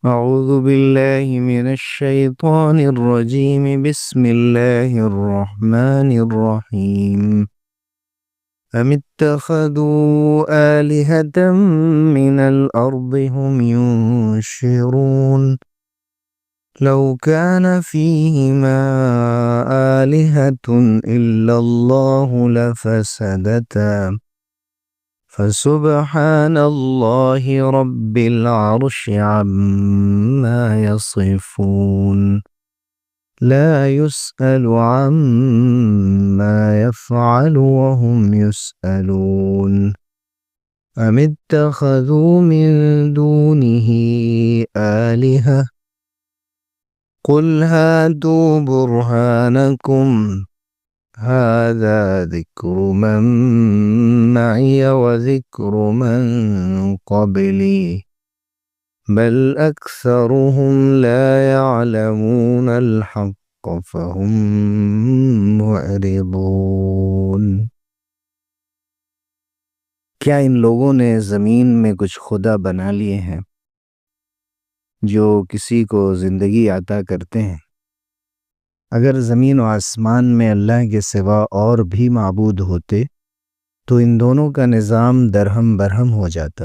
أعوذ بالله من الشيطان الرجيم. بسم الله الرحمن الرحيم. أم اتخذوا آلهة من الأرض هم ينشرون لو كان فيهما آلهة إلا الله لفسدتا فسبحان الله رب العرش عما يصفون لا يسأل عما يفعل وهم يسألون أم اتخذوا من دونه آلهة قل هاتوا برهانكم هذا ذكر من معي وذكر من قبلي بل أكثرهم لا يعلمون الحق فهم معرضون۔ کیا ان لوگوں نے زمین میں کچھ خدا بنا لیے ہیں جو کسی کو زندگی عطا کرتے ہیں؟ اگر زمین و آسمان میں اللہ کے سوا اور بھی معبود ہوتے تو ان دونوں کا نظام درہم برہم ہو جاتا۔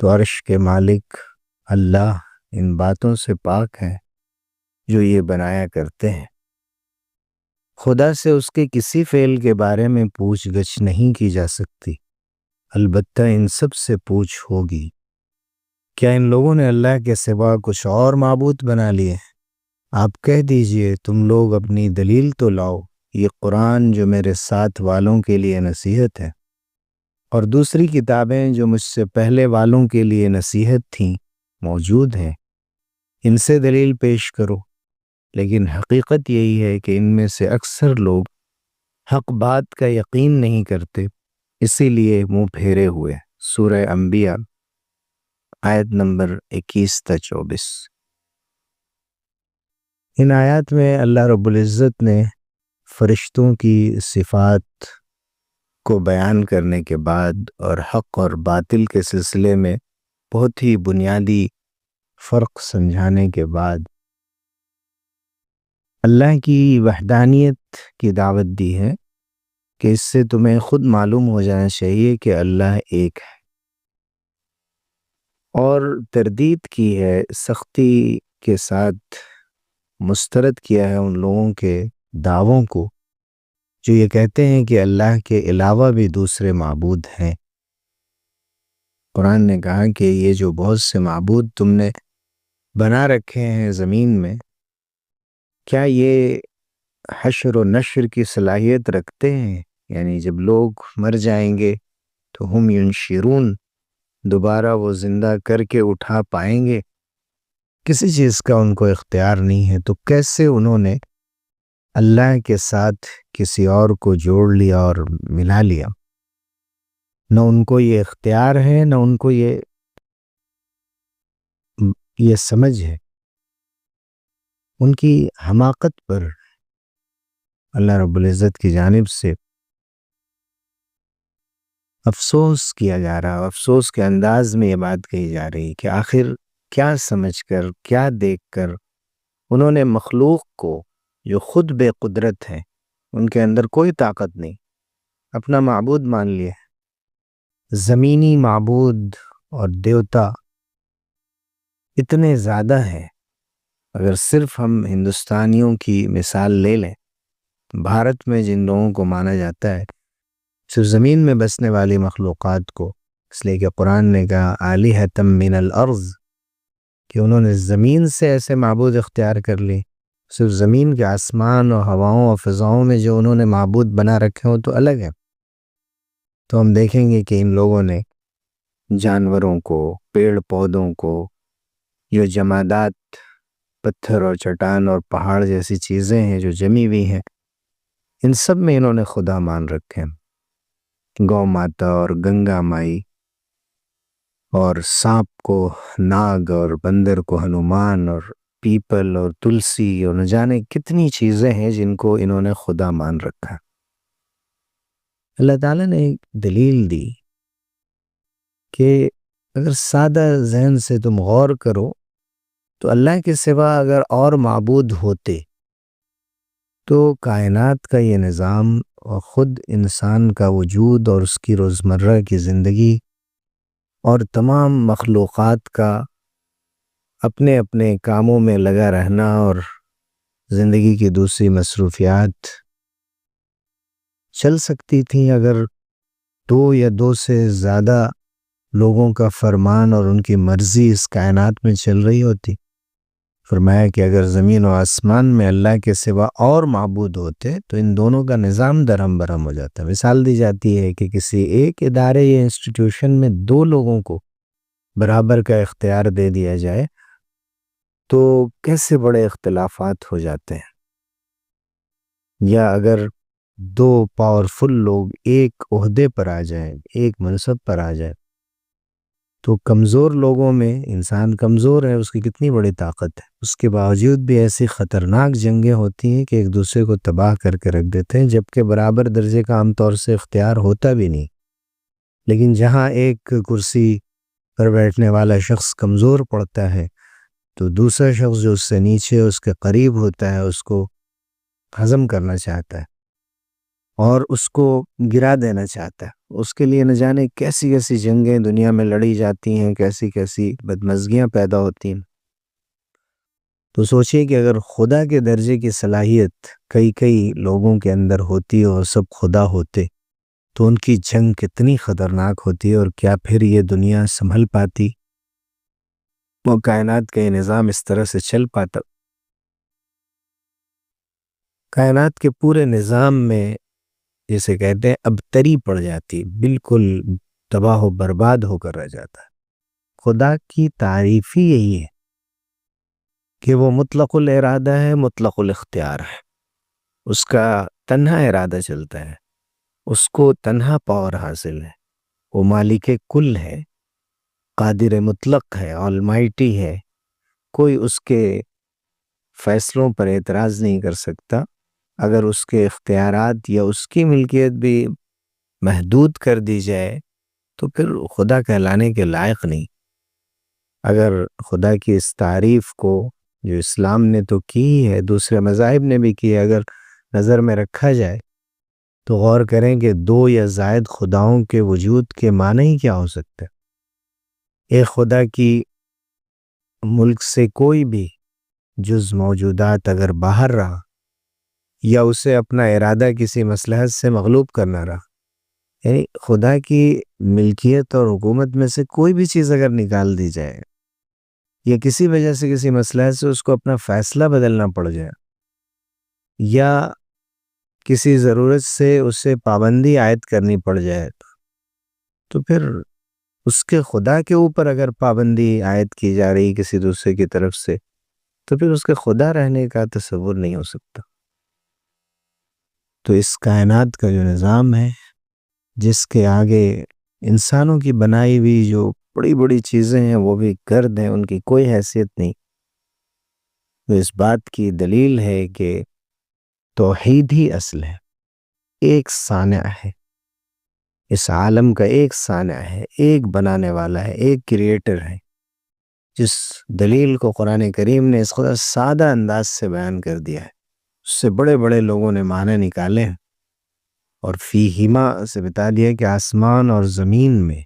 تو عرش کے مالک اللہ ان باتوں سے پاک ہے جو یہ بنایا کرتے ہیں۔ خدا سے اس کے کسی فعل کے بارے میں پوچھ گچھ نہیں کی جا سکتی، البتہ ان سب سے پوچھ ہوگی۔ کیا ان لوگوں نے اللہ کے سوا کچھ اور معبود بنا لیے؟ آپ کہہ دیجئے تم لوگ اپنی دلیل تو لاؤ، یہ قرآن جو میرے ساتھ والوں کے لیے نصیحت ہے اور دوسری کتابیں جو مجھ سے پہلے والوں کے لیے نصیحت تھیں موجود ہیں، ان سے دلیل پیش کرو۔ لیکن حقیقت یہی ہے کہ ان میں سے اکثر لوگ حق بات کا یقین نہیں کرتے، اسی لیے منہ پھیرے ہوئے۔ سورہ انبیاء آیت نمبر 21-24۔ ان آیات میں اللہ رب العزت نے فرشتوں کی صفات کو بیان کرنے کے بعد اور حق اور باطل کے سلسلے میں بہت ہی بنیادی فرق سمجھانے کے بعد اللہ کی وحدانیت کی دعوت دی ہے کہ اس سے تمہیں خود معلوم ہو جانا چاہیے کہ اللہ ایک ہے، اور تردید کی ہے، سختی کے ساتھ مسترد کیا ہے ان لوگوں کے دعووں کو جو یہ کہتے ہیں کہ اللہ کے علاوہ بھی دوسرے معبود ہیں۔ قرآن نے کہا کہ یہ جو بہت سے معبود تم نے بنا رکھے ہیں زمین میں، کیا یہ حشر و نشر کی صلاحیت رکھتے ہیں؟ یعنی جب لوگ مر جائیں گے تو ہم ینشرون، دوبارہ وہ زندہ کر کے اٹھا پائیں گے؟ کسی چیز کا ان کو اختیار نہیں ہے، تو کیسے انہوں نے اللہ کے ساتھ کسی اور کو جوڑ لیا اور ملا لیا؟ نہ ان کو یہ اختیار ہے، نہ ان کو یہ سمجھ ہے۔ ان کی حماقت پر اللہ رب العزت کی جانب سے افسوس کیا جا رہا، افسوس کے انداز میں یہ بات کہی جا رہی کہ آخر کیا سمجھ کر، کیا دیکھ کر انہوں نے مخلوق کو جو خود بے قدرت ہے، ان کے اندر کوئی طاقت نہیں، اپنا معبود مان لیا۔ زمینی معبود اور دیوتا اتنے زیادہ ہیں، اگر صرف ہم ہندوستانیوں کی مثال لے لیں، بھارت میں جن لوگوں کو مانا جاتا ہے صرف زمین میں بسنے والی مخلوقات کو، اس لیے کہ قرآن نے کہا آلہۃ من الارض، کہ انہوں نے زمین سے ایسے معبود اختیار کر لی، صرف زمین کے آسمان اور ہواؤں اور فضاؤں میں جو انہوں نے معبود بنا رکھے ہوں تو الگ ہے۔ تو ہم دیکھیں گے کہ ان لوگوں نے جانوروں کو، پیڑ پودوں کو، جو جمادات، پتھر اور چٹان اور پہاڑ جیسی چیزیں ہیں جو جمی ہوئی ہیں، ان سب میں انہوں نے خدا مان رکھے ہیں۔ گو ماتا اور گنگا مائی، اور سانپ کو ناگ اور بندر کو ہنومان اور پیپل اور تلسی اور نہ جانے کتنی چیزیں ہیں جن کو انہوں نے خدا مان رکھا۔ اللہ تعالیٰ نے ایک دلیل دی کہ اگر سادہ ذہن سے تم غور کرو تو اللہ کے سوا اگر اور معبود ہوتے تو کائنات کا یہ نظام اور خود انسان کا وجود اور اس کی روزمرہ کی زندگی اور تمام مخلوقات کا اپنے اپنے کاموں میں لگا رہنا اور زندگی کی دوسری مصروفیات چل سکتی تھیں اگر دو یا دو سے زیادہ لوگوں کا فرمان اور ان کی مرضی اس کائنات میں چل رہی ہوتی۔ فرمایا کہ اگر زمین و آسمان میں اللہ کے سوا اور معبود ہوتے تو ان دونوں کا نظام درہم برہم ہو جاتا۔ مثال دی جاتی ہے کہ کسی ایک ادارے یا انسٹیٹیوشن میں دو لوگوں کو برابر کا اختیار دے دیا جائے تو کیسے بڑے اختلافات ہو جاتے ہیں۔ یا اگر دو پاورفل لوگ ایک عہدے پر آ جائیں، ایک منصب پر آ جائیں، تو کمزور لوگوں میں، انسان کمزور ہے، اس کی کتنی بڑی طاقت ہے، اس کے باوجود بھی ایسی خطرناک جنگیں ہوتی ہیں کہ ایک دوسرے کو تباہ کر کے رکھ دیتے ہیں، جبکہ برابر درجے کا عام طور سے اختیار ہوتا بھی نہیں۔ لیکن جہاں ایک کرسی پر بیٹھنے والا شخص کمزور پڑتا ہے تو دوسرا شخص جو اس سے نیچے اس کے قریب ہوتا ہے اس کو ہضم کرنا چاہتا ہے اور اس کو گرا دینا چاہتا ہے۔ اس کے لیے نہ جانے کیسی کیسی جنگیں دنیا میں لڑی جاتی ہیں، کیسی کیسی بدمزگیاں پیدا ہوتی ہیں۔ تو سوچئے کہ اگر خدا کے درجے کی صلاحیت کئی لوگوں کے اندر ہوتی اور سب خدا ہوتے تو ان کی جنگ کتنی خطرناک ہوتی اور کیا پھر یہ دنیا سنبھل پاتی، وہ کائنات کا یہ نظام اس طرح سے چل پاتا۔ کائنات کے پورے نظام میں جسے کہتے ہیں ابتری پڑ جاتی، بالکل تباہ و برباد ہو کر رہ جاتا ہے۔ خدا کی تعریف ہی یہی ہے کہ وہ مطلق الارادہ ہے، مطلق الاختیار ہے، اس کا تنہا ارادہ چلتا ہے، اس کو تنہا پاور حاصل ہے، وہ مالک کل ہے، قادر مطلق ہے، آلمائٹی ہے، کوئی اس کے فیصلوں پر اعتراض نہیں کر سکتا۔ اگر اس کے اختیارات یا اس کی ملکیت بھی محدود کر دی جائے تو پھر خدا کہلانے کے لائق نہیں۔ اگر خدا کی اس تعریف کو جو اسلام نے تو کی ہے، دوسرے مذاہب نے بھی کی ہے، اگر نظر میں رکھا جائے تو غور کریں کہ دو یا زائد خداؤں کے وجود کے معنی ہی کیا ہو سکتا ہے۔ ایک خدا کی ملک سے کوئی بھی جز موجودات اگر باہر رہا یا اسے اپنا ارادہ کسی مصلحت سے مغلوب کرنا رہا، یعنی خدا کی ملکیت اور حکومت میں سے کوئی بھی چیز اگر نکال دی جائے یا کسی وجہ سے کسی مصلحت سے اس کو اپنا فیصلہ بدلنا پڑ جائے یا کسی ضرورت سے اسے پابندی عائد کرنی پڑ جائے تو پھر اس کے خدا کے اوپر اگر پابندی عائد کی جا رہی کسی دوسرے کی طرف سے تو پھر اس کے خدا رہنے کا تصور نہیں ہو سکتا۔ تو اس کائنات کا جو نظام ہے، جس کے آگے انسانوں کی بنائی ہوئی جو بڑی بڑی چیزیں ہیں وہ بھی گرد ہیں، ان کی کوئی حیثیت نہیں، تو اس بات کی دلیل ہے کہ توحید ہی اصل ہے۔ ایک صانع ہے، اس عالم کا ایک صانع ہے، ایک بنانے والا ہے، ایک کریٹر ہے، جس دلیل کو قرآن کریم نے اس قدر سادہ انداز سے بیان کر دیا ہے، اس سے بڑے بڑے لوگوں نے معنی نکالے ہیں اور فیہما سے بتا دیا کہ آسمان اور زمین میں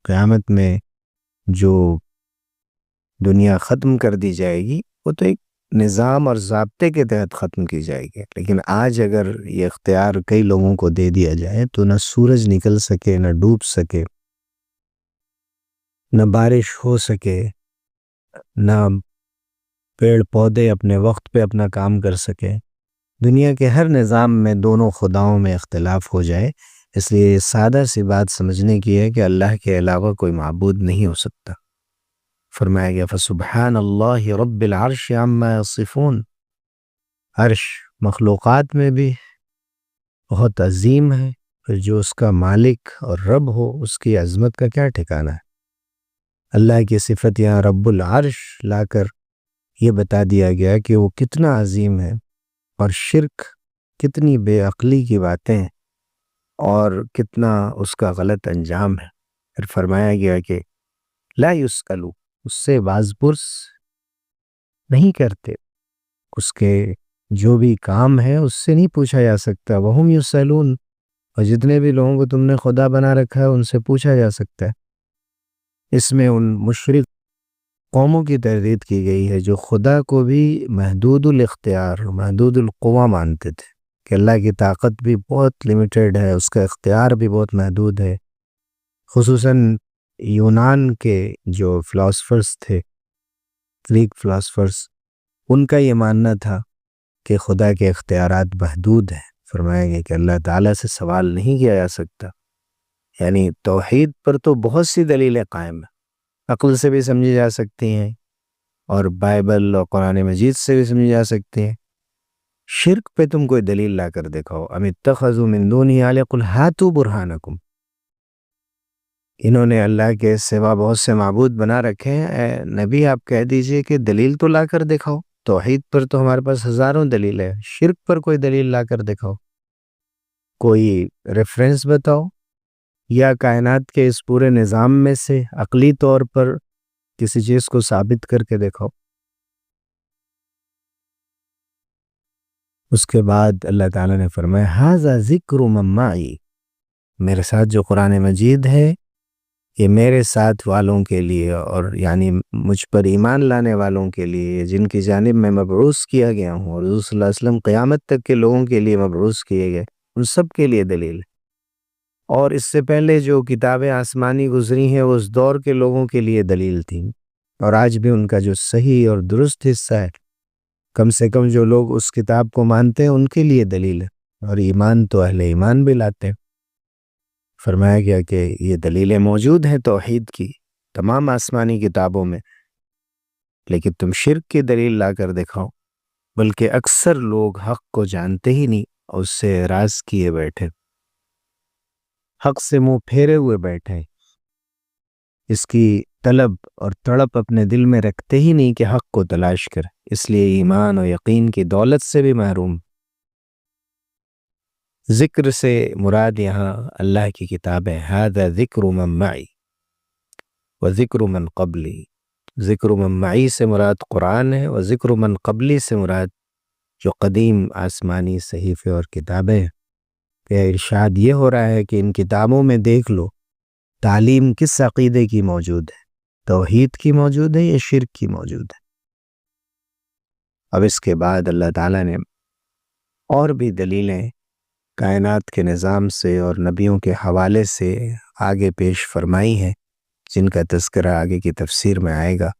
قیامت میں جو دنیا ختم کر دی جائے گی وہ تو ایک نظام اور ضابطے کے تحت ختم کی جائے گی، لیکن آج اگر یہ اختیار کئی لوگوں کو دے دیا جائے تو نہ سورج نکل سکے، نہ ڈوب سکے، نہ بارش ہو سکے، نہ پیڑ پودے اپنے وقت پہ اپنا کام کر سکے۔ دنیا کے ہر نظام میں دونوں خداؤں میں اختلاف ہو جائے۔ اس لیے یہ سادہ سی بات سمجھنے کی ہے کہ اللہ کے علاوہ کوئی معبود نہیں ہو سکتا۔ فرمایا گیا فسبحان اللہ رب العرش عما یصفون، عرش مخلوقات میں بھی بہت عظیم ہے، پھر جو اس کا مالک اور رب ہو اس کی عظمت کا کیا ٹھکانہ ہے۔ اللہ کی صفت یہاں رب العرش لا کر یہ بتا دیا گیا کہ وہ کتنا عظیم ہے، اور شرک کتنی بے عقلی کی باتیں ہیں اور کتنا اس کا غلط انجام ہے۔ پھر فرمایا گیا کہ لا یسألو، اس سے باز پرس نہیں کرتے، اس کے جو بھی کام ہے اس سے نہیں پوچھا جا سکتا۔ وہم یسألون، اور جتنے بھی لوگوں کو تم نے خدا بنا رکھا ہے ان سے پوچھا جا سکتا ہے۔ اس میں ان مشرک قوموں کی تردید کی گئی ہے جو خدا کو بھی محدود الاختیار، محدود القوہ مانتے تھے، کہ اللہ کی طاقت بھی بہت لیمیٹڈ ہے، اس کا اختیار بھی بہت محدود ہے۔ خصوصاً یونان کے جو فلاسفرز تھے، گریک فلاسفرز، ان کا یہ ماننا تھا کہ خدا کے اختیارات محدود ہیں۔ فرمایا گیا کہ اللہ تعالیٰ سے سوال نہیں کیا جا سکتا۔ یعنی توحید پر تو بہت سی دلیلیں قائم ہیں، عقل سے بھی سمجھی جا سکتی ہیں، اور بائبل اور قرآن مجید سے بھی سمجھی جا سکتی ہیں۔ شرک پہ تم کوئی دلیل لا کر دکھاؤ۔ ام اتخذوا من دونہ آلیہ قل ہاتوا برہانکم، انہوں نے اللہ کے سوا بہت سے معبود بنا رکھے ہیں، اے نبی آپ کہہ دیجئے کہ دلیل تو لا کر دکھاؤ۔ توحید پر تو ہمارے پاس ہزاروں دلیل ہے، شرک پر کوئی دلیل لا کر دکھاؤ، کوئی ریفرنس بتاؤ، یا کائنات کے اس پورے نظام میں سے عقلی طور پر کسی چیز کو ثابت کر کے دکھاؤ۔ اس کے بعد اللہ تعالیٰ نے فرمایا ھذا ذکر من معی، میرے ساتھ جو قرآن مجید ہے یہ میرے ساتھ والوں کے لیے، اور یعنی مجھ پر ایمان لانے والوں کے لیے، جن کی جانب میں مبعوث کیا گیا ہوں، اور حضور صلی اللہ علیہ وسلم قیامت تک کے لوگوں کے لیے مبعوث کیے گئے، ان سب کے لیے دلیل ہے۔ اور اس سے پہلے جو کتابیں آسمانی گزری ہیں وہ اس دور کے لوگوں کے لیے دلیل تھیں، اور آج بھی ان کا جو صحیح اور درست حصہ ہے، کم سے کم جو لوگ اس کتاب کو مانتے ہیں ان کے لیے دلیل ہے، اور ایمان تو اہل ایمان بھی لاتے ہیں۔ فرمایا گیا کہ یہ دلیلیں موجود ہیں توحید کی تمام آسمانی کتابوں میں، لیکن تم شرک کی دلیل لا کر دکھاؤ۔ بلکہ اکثر لوگ حق کو جانتے ہی نہیں اور اس سے اعراض کیے بیٹھے، حق سے منہ پھیرے ہوئے بیٹھے، اس کی طلب اور تڑپ اپنے دل میں رکھتے ہی نہیں کہ حق کو تلاش کر، اس لیے ایمان و یقین کی دولت سے بھی محروم۔ ذکر سے مراد یہاں اللہ کی کتاب ہے، ھذا ذکر من معی و ذکر من قبلی۔ ذکر من معی سے مراد قرآن ہے، و ذکر من قبلی سے مراد جو قدیم آسمانی صحیفے اور کتابیں ہیں۔ کہ ارشاد یہ ہو رہا ہے کہ ان کتابوں میں دیکھ لو تعلیم کس عقیدے کی موجود ہے، توحید کی موجود ہے یا شرک کی موجود ہے۔ اب اس کے بعد اللہ تعالیٰ نے اور بھی دلیلیں کائنات کے نظام سے اور نبیوں کے حوالے سے آگے پیش فرمائی ہیں، جن کا تذکرہ آگے کی تفسیر میں آئے گا۔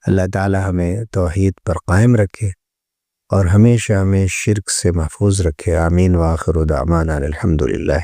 اللہ تعالی ہمیں توحید پر قائم رکھے اور ہمیشہ ہمیں شرک سے محفوظ رکھے۔ آمین۔ وآخر دعوانا الحمدللہ۔